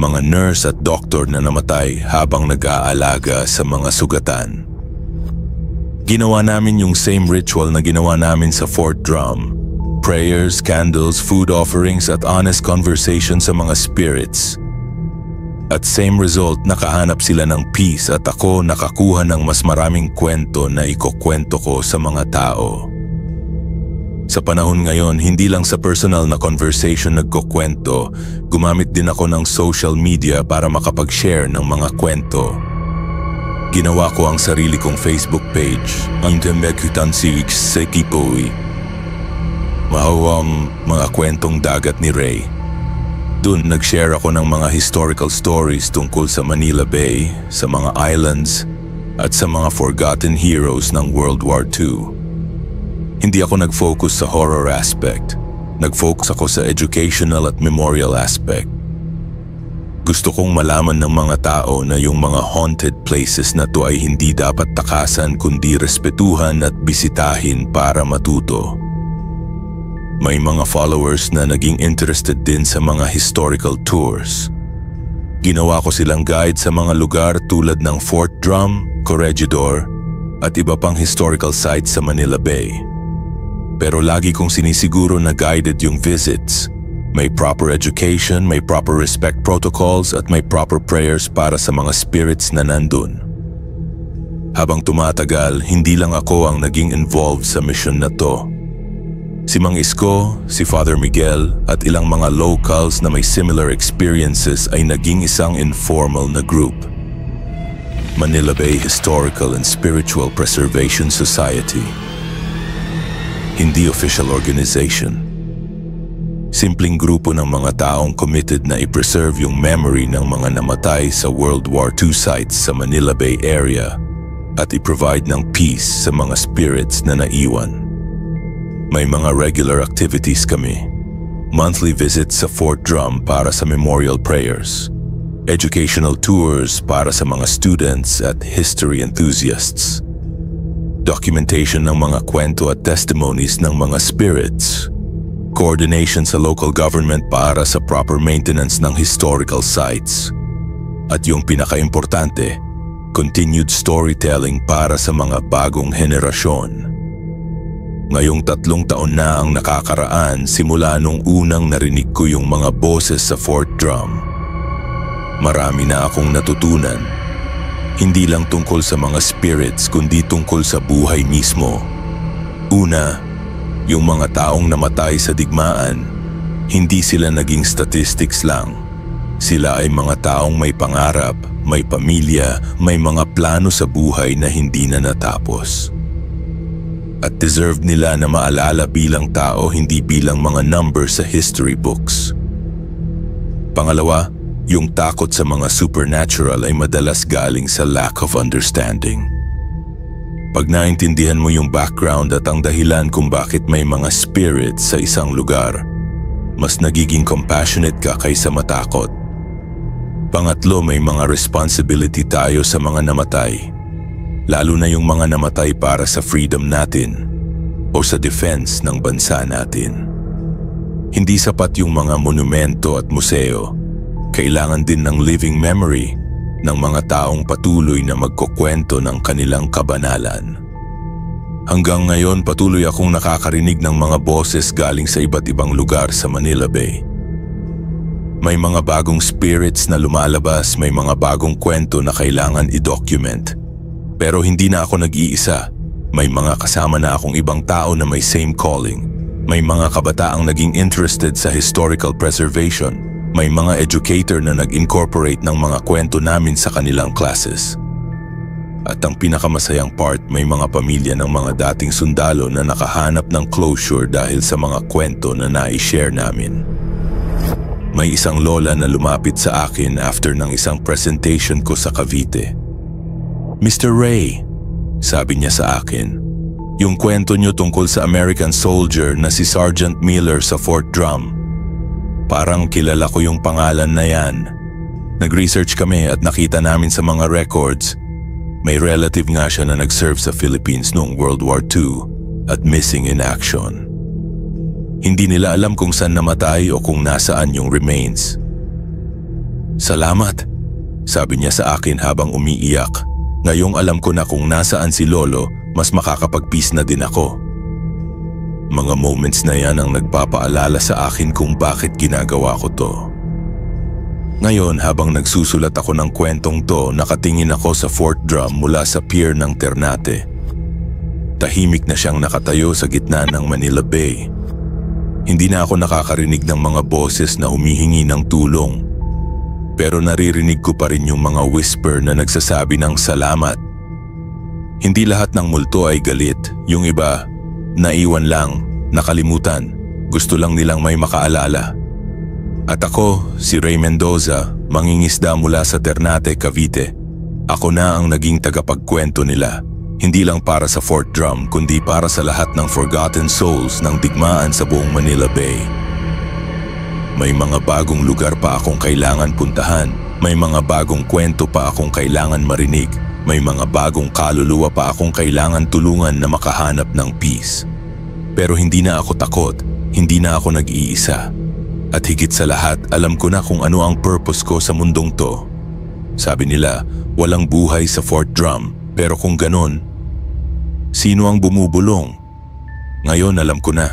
Mga nurse at doktor na namatay habang nag-aalaga sa mga sugatan. Ginawa namin yung same ritual na ginawa namin sa Fort Drum. Prayers, candles, food offerings at honest conversation sa mga spirits. At same result, nakahanap sila ng peace at ako nakakuha ng mas maraming kwento na ikukwento ko sa mga tao. Sa panahon ngayon, hindi lang sa personal na conversation nagkukwento, gumamit din ako ng social media para makapag-share ng mga kwento. Ginawa ko ang sarili kong Facebook page, ang Temekutansiks Sekipoy. Mahawang mga kwentong dagat ni Ray. Doon nag-share ako ng mga historical stories tungkol sa Manila Bay, sa mga islands, at sa mga forgotten heroes ng World War II. Hindi ako nag-focus sa horror aspect. Nag-focus ako sa educational at memorial aspect. Gusto kong malaman ng mga tao na yung mga haunted places na to ay hindi dapat takasan kundi respetuhan at bisitahin para matuto. May mga followers na naging interested din sa mga historical tours. Ginawa ko silang guide sa mga lugar tulad ng Fort Drum, Corregidor, at iba pang historical sites sa Manila Bay. Pero lagi kong sinisiguro na guided yung visits. May proper education, may proper respect protocols at may proper prayers para sa mga spirits na nandun. Habang tumatagal, hindi lang ako ang naging involved sa mission na to. Si Mang Isko, si Father Miguel at ilang mga locals na may similar experiences ay naging isang informal na group. Manila Bay Historical and Spiritual Preservation Society. Hindi official organization. Simpleng grupo ng mga taong committed na i-preserve yung memory ng mga namatay sa World War II sites sa Manila Bay area at i-provide ng peace sa mga spirits na naiwan. May mga regular activities kami. Monthly visits sa Fort Drum para sa memorial prayers. Educational tours para sa mga students at history enthusiasts. Documentation ng mga kwento at testimonies ng mga spirits. Coordination sa local government para sa proper maintenance ng historical sites. At yung pinaka-importante, continued storytelling para sa mga bagong henerasyon. Ngayong 3 taon na ang nakakaraan simula nung unang narinig ko yung mga boses sa Fort Drum. Marami na akong natutunan. Hindi lang tungkol sa mga spirits kundi tungkol sa buhay mismo. Una, yung mga taong namatay sa digmaan, hindi sila naging statistics lang. Sila ay mga taong may pangarap, may pamilya, may mga plano sa buhay na hindi na natapos. At deserve nila na maalala bilang tao, hindi bilang mga number sa history books. Pangalawa, yung takot sa mga supernatural ay madalas galing sa lack of understanding. Pag naintindihan mo yung background at ang dahilan kung bakit may mga spirits sa isang lugar, mas nagiging compassionate ka kaysa matakot. Pangatlo, may mga responsibility tayo sa mga namatay. Lalo na yung mga namatay para sa freedom natin o sa defense ng bansa natin. Hindi sapat yung mga monumento at museo. Kailangan din ng living memory ng mga taong patuloy na magkukwento ng kanilang kabanalan. Hanggang ngayon patuloy akong nakakarinig ng mga boses galing sa iba't ibang lugar sa Manila Bay. May mga bagong spirits na lumalabas, may mga bagong kwento na kailangan i-document. Pero hindi na ako nag-iisa. May mga kasama na akong ibang tao na may same calling. May mga kabataang naging interested sa historical preservation. May mga educator na nag-incorporate ng mga kwento namin sa kanilang classes. At ang pinakamasayang part, may mga pamilya ng mga dating sundalo na nakahanap ng closure dahil sa mga kwento na nai-share namin. May isang lola na lumapit sa akin after ng isang presentation ko sa Cavite. Mr. Ray, sabi niya sa akin, yung kwento niyo tungkol sa American soldier na si Sergeant Miller sa Fort Drum. Parang kilala ko yung pangalan na yan. Nag-research kami at nakita namin sa mga records. May relative nga siya na nag-serve sa Philippines noong World War II at missing in action. Hindi nila alam kung saan namatay o kung nasaan yung remains. Salamat, sabi niya sa akin habang umiiyak. Ngayong alam ko na kung nasaan si Lolo, mas makakapag-peace na din ako. Mga moments na yan ang nagpapaalala sa akin kung bakit ginagawa ko to. Ngayon habang nagsusulat ako ng kwentong to, nakatingin ako sa Fort Drum mula sa pier ng Ternate. Tahimik na siyang nakatayo sa gitna ng Manila Bay. Hindi na ako nakakarinig ng mga boses na humihingi ng tulong. Pero naririnig ko pa rin yung mga whisper na nagsasabi ng salamat. Hindi lahat ng multo ay galit. Yung iba, naiwan lang, nakalimutan. Gusto lang nilang may makaalala. At ako, si Ray Mendoza, mangingisda mula sa Ternate, Cavite. Ako na ang naging tagapagkwento nila. Hindi lang para sa Fort Drum, kundi para sa lahat ng forgotten souls ng digmaan sa buong Manila Bay. May mga bagong lugar pa akong kailangan puntahan. May mga bagong kwento pa akong kailangan marinig. May mga bagong kaluluwa pa akong kailangan tulungan na makahanap ng peace. Pero hindi na ako takot Hindi na ako nag-iisa. At higit sa lahat, alam ko na kung ano ang purpose ko sa mundong to. Sabi nila, walang buhay sa Fort Drum, pero kung ganon, sino ang bumubulong? Ngayon alam ko na,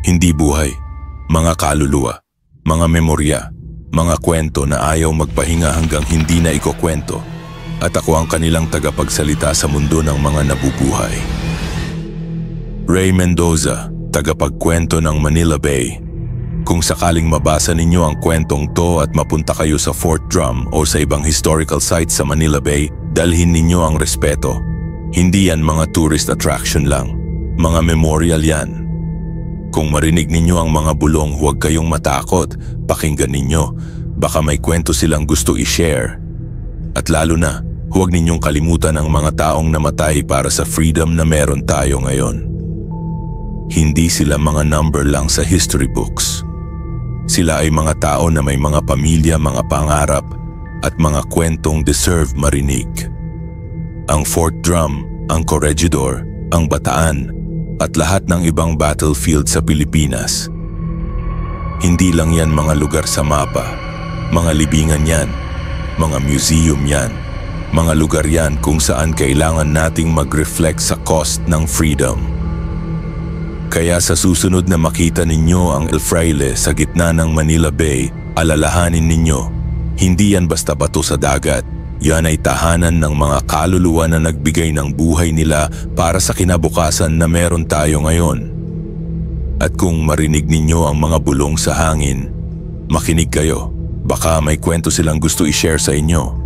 hindi buhay, mga kaluluwa, mga memorya, mga kwento na ayaw magpahinga hanggang hindi na ikukwento. At ako ang kanilang tagapagsalita sa mundo ng mga nabubuhay. Ray Mendoza, tagapagkwento ng Manila Bay. Kung sakaling mabasa ninyo ang kwentong to at mapunta kayo sa Fort Drum o sa ibang historical sites sa Manila Bay, dalhin ninyo ang respeto. Hindi yan mga tourist attraction lang, mga memorial yan. Kung marinig ninyo ang mga bulong, huwag kayong matakot, pakinggan ninyo, baka may kwento silang gusto i-share. At lalo na, huwag ninyong kalimutan ang mga taong namatay para sa freedom na meron tayo ngayon. Hindi sila mga number lang sa history books. Sila ay mga tao na may mga pamilya, mga pangarap, at mga kwentong deserve marinig. Ang Fort Drum, ang Corregidor, ang Bataan, at lahat ng ibang battlefield sa Pilipinas. Hindi lang yan mga lugar sa mapa, mga libingan yan, mga museum yan, mga lugar yan kung saan kailangan nating mag-reflect sa cost ng freedom. Kaya sa susunod na makita ninyo ang El Fraile sa gitna ng Manila Bay, alalahanin ninyo, hindi yan basta bato sa dagat. Yan ay tahanan ng mga kaluluwa na nagbigay ng buhay nila para sa kinabukasan na meron tayo ngayon. At kung marinig ninyo ang mga bulong sa hangin, makinig kayo. Baka may kwento silang gusto i-share sa inyo.